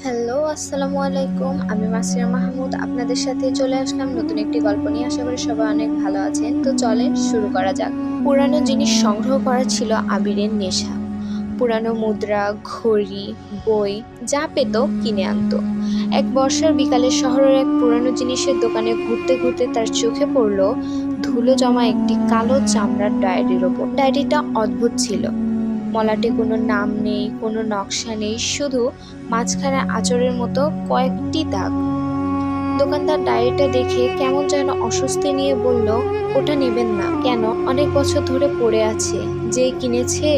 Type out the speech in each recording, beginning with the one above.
Hello, আসসালামু আলাইকুম। আমি মাসিয়া মাহমুদ। আপনাদের সাথে চলে আসলাম নতুন একটি গল্প নিয়ে। আশা করি সবাই অনেক ভালো আছেন। তো চলেন শুরু করা যাক। পুরানো জিনিস সংগ্রহ করা ছিল আবিরের নেশা। পুরানো মুদ্রা, ঘড়ি, বই যা পেত কিনে আনতো। এক বর্ষার বিকালে শহরের এক পুরানো জিনিসের দোকানে ঘুরতে ঘুরতে তার চোখে পড়ল ধুলো জমা একটি কালো চামড়ার ডায়েরির ওপর। ডায়েরিটা অদ্ভুত ছিল। মলাটে কোনো নাম নেই, কোনো নকশা নেই, শুধু মাঝখানে আঁচড়ের মতো কয়েকটি দাগ। দোকানদার ডায়েরিটা দেখে কেমন যেন অস্বস্তি নিয়ে বলল, ওটা নেবেন না। কেন? অনেক বছর ধরে পড়ে আছে, যে কিনেছে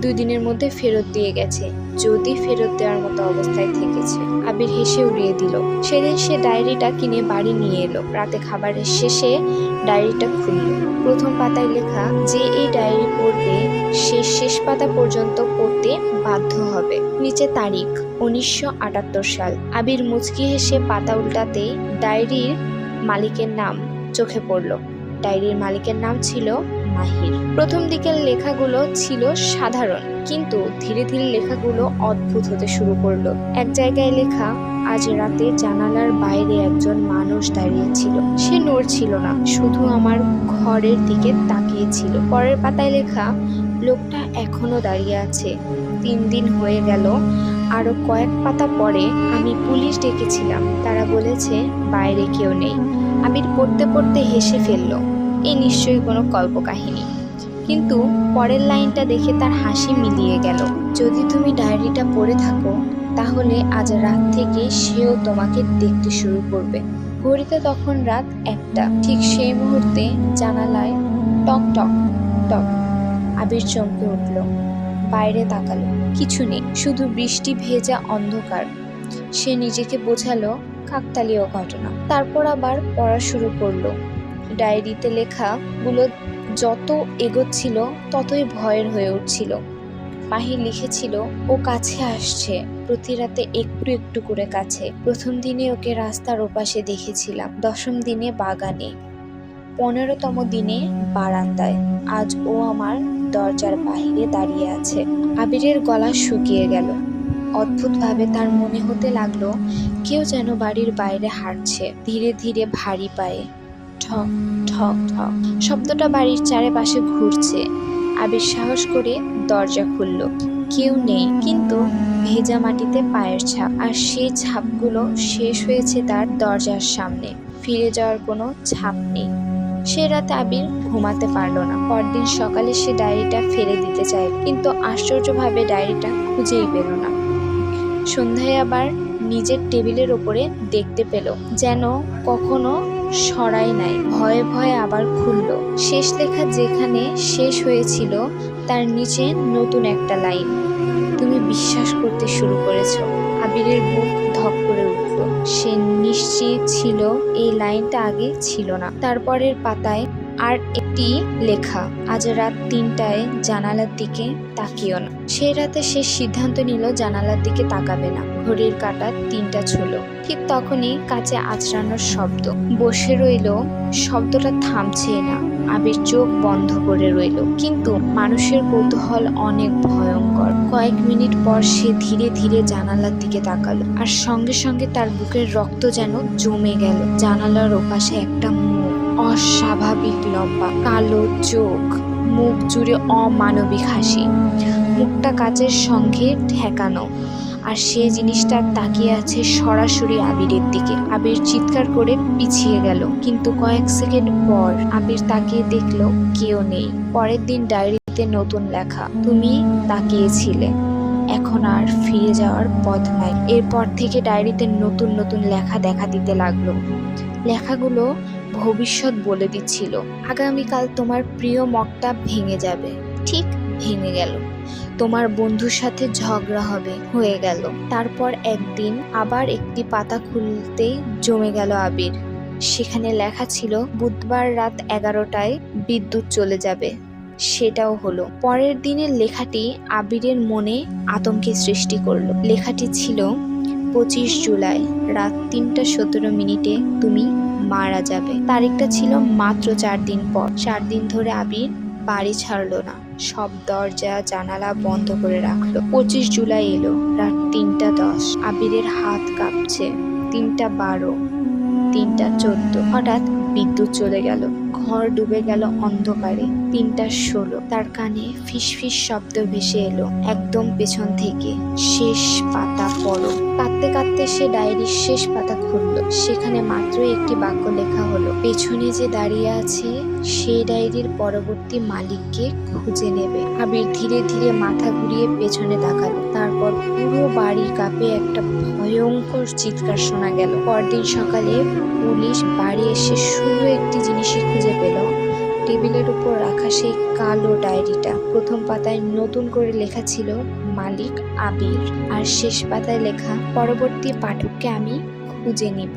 2 দিনের মধ্যে ফেরত দিয়ে গেছে, যদি ফেরত দেওয়ার মতো অবস্থায় থেকেছে। আবির হেসে উড়িয়ে দিল। সেদিন সে ডায়েরিটা কিনে বাড়ি নিয়ে এলো। রাতে খাবারের শেষে ডায়েরিটা খুলল। প্রথম পাতায় লেখা, যে এই ডায়েরি পড়বে সে শেষ পাতা পর্যন্ত পড়তে বাধ্য হবে। নিচে তারিখ 1978 সাল। আবির মুচকি হেসে পাতা উল্টাতেই ডায়েরির মালিকের নাম চোখে পড়ল। ডায়েরির মালিকের নাম ছিল মাহির। প্রথম দিকের লেখাগুলো ছিল সাধারণ, কিন্তু ধীরে ধীরে লেখাগুলো অদ্ভুত হতে শুরু করলো। এক জায়গায় লেখা, আজ রাতে জানালার বাইরে একজন মানুষ দাঁড়িয়েছিল। সে নড়ছিল না, শুধু আমার ঘরের দিকে তাকিয়েছিল। পরের পাতায় লেখা, লোকটা এখনো দাঁড়িয়ে আছে। 3 দিন হয়ে গেল। আরো কয়েক পাতা পরে, আমি পুলিশ ডেকেছিলাম, তারা বলেছে বাইরে কেউ নেই। আবির পড়তে পড়তে হেসে ফেলল। এই নিশ্চয়ই কোনো কল্পকাহিনী। কিন্তু পরের লাইনটা দেখে তার হাসি মিলিয়ে গেল। যদি তুমি ডায়েরিটা পড়ে থাকো, তাহলে আজ রাত থেকে সেও তোমাকে দেখতে শুরু করবে। ঘড়িতে তখন রাত 1টা। ঠিক সেই মুহূর্তে জানালায় টক টক টক। আবির চমকে উঠল। বাইরে তাকালো, কিছু নেই, শুধু বৃষ্টি ভেজা অন্ধকার। সে নিজেকে বোঝালো কাকতালীয় ঘটনা। তারপর আবার পড়া শুরু করলো। ডায়েরিতে লেখাগুলো যত এগোচ্ছিল ততই ভয়ের হয়ে উঠছিল। মাহির লিখেছিল, ও কাছে আসছে, প্রতি রাতে একটু একটু করে কাছে। প্রথম দিনে ওকে রাস্তার ওপাশে দেখেছিলাম, 10ম দিনে বাগানে, 15তম দিনে বারান্দায়, আজ ও আমার দরজার বাইরে দাঁড়িয়ে আছে। আবিরের গলা শুকিয়ে গেল। অদ্ভুতভাবে তার মনে হতে লাগলো কেউ যেন বাড়ির বাইরে হাঁটছে, ধীরে ধীরে ভারী পায়ে। ঠক ঠক ঠক শব্দটা বাড়ির চারপাশে ঘুরছে। আবির সাহস করে দরজা খুলল। কেউ নেই, কিন্তু ভেজা মাটিতে পায়ের ছাপ, আর সেই ছাপগুলো শেষ হয়েছে তার দরজার সামনে। ফিরে যাওয়ার কোনো ছাপ নেই। সে রাতে আবির ঘুমাতে পারল না। পরদিন সকালে সে ডায়েরিটা ফেলে দিতে চাইল, কিন্তু আশ্চর্যভাবে ডায়েরিটা খুঁজেই পেল না। সন্ধ্যায় আবার নিজের টেবিলের ওপরে দেখতে পেল, যেন কখনো সরাই নাই। ভয়ে ভয়ে আবার খুলল। শেষ লেখা যেখানে শেষ হয়েছিল তার নিচে নতুন একটা লাইন, তুমি বিশ্বাস করতে শুরু করেছ। আবিরের বুক ধক করে উঠল। সে নিশ্চিত ছিল এই লাইনটা আগে ছিল না। তারপরের পাতায় আর একটি লেখা, আজ রাত 3টায় জানালার দিকে তাকিও না। সেই রাতে সে সিদ্ধান্ত নিল জানালার দিকে তাকাবে না। ঘড়ির কাঁটা 3টা ছুঁলো। ঠিক তখনই কাছে আঁচড়ানোর শব্দ। বসে রইল, শব্দটা থামছেই না। আবির চোখ বন্ধ করে রইল, কিন্তু মানুষের কৌতূহল অনেক ভয়ঙ্কর। কয়েক মিনিট পর সে ধীরে ধীরে জানালার দিকে তাকালো, আর সঙ্গে সঙ্গে তার বুকের রক্ত যেন জমে গেল। জানালার ওপাশে একটা মুখ, অস্বাভাবিক লম্বা, কালো চোখ, মুখ জুড়ে অমানবিক হাসি। মুখটা কাচের সঙ্গে ঠেকানো, আর সে জিনিসটা তাকিয়ে আছে সরাসরি আবিরের দিকে। আবির চিৎকার করে পিছিয়ে গেল, কিন্তু কয়েক সেকেন্ড পর আবির তাকিয়ে দেখলো কেউ নেই। পরের দিন ডায়েরিতে নতুন লেখা, তুমি তাকিয়েছিলে, এখন আর ফিরে যাওয়ার পথ নাই। এরপর থেকে ডায়েরিতে নতুন নতুন লেখা দেখা দিতে লাগলো। লেখাগুলো ভবিষ্যৎ বলে দিচ্ছিল, আগামীকাল তোমার প্রিয় মগটা ভেঙে যাবে। ঠিক ভেঙে গেল। তোমার বন্ধুর সাথে ঝগড়া হবে, হয়ে গেল। তারপর একদিন আবার একটি পাতা খুলতেই জমে গেল আবির। সেখানে লেখা ছিল, বুধবার রাত 11টায় বিদ্যুৎ চলে যাবে। সেটাও হলো। পরের দিনের লেখাটি আবিরের মনে আতঙ্কের সৃষ্টি করলো। লেখাটি ছিল, 25 জুলাই রাত 3টা 17 মিনিটে তুমি মারা যাবে। তারিখটা ছিল মাত্র 4 দিন পর। 4 দিন ধরে আবির বাড়ি ছাড়লো না। সব দরজা জানালা বন্ধ করে রাখলো। 25 জুলাই এলো, রাত 3:10। আবিরের হাত কাঁপছে। 3:12, 3:14। হঠাৎ বিদ্যুৎ চলে গেল, ঘর ডুবে গেল অন্ধকারে। 3:16। তার কানে ফিসফিস শব্দ ভেসে এলো একদম পেছন থেকে, শেষ পাতা পড়ো। কাঁদতে কাঁদতে সে ডায়েরির শেষ পাতা খুলল। সেখানে মাত্র একটি বাক্য লেখা হলো, পেছনে যে দাঁড়িয়ে আছে সেই ডায়েরির পরবর্তী মালিককে খুঁজে নেবে। আবির ধীরে ধীরে মাথা ঘুরিয়ে পেছনে তাকালো। তারপর পুরো বাড়ি কাঁপে একটা ভয়ঙ্কর চিৎকার শোনা গেল। পরদিন সকালে পুলিশ বাড়ি এসে শুধু একটি জিনিসই খুঁজে পেল, টেবিলের উপর রাখা সেই কালো ডায়েরিটা। প্রথম পাতায় নতুন করে লেখা ছিল মালিক আবির, আর শেষ পাতায় লেখা, পরবর্তী পাঠককে আমি খুঁজে নিব।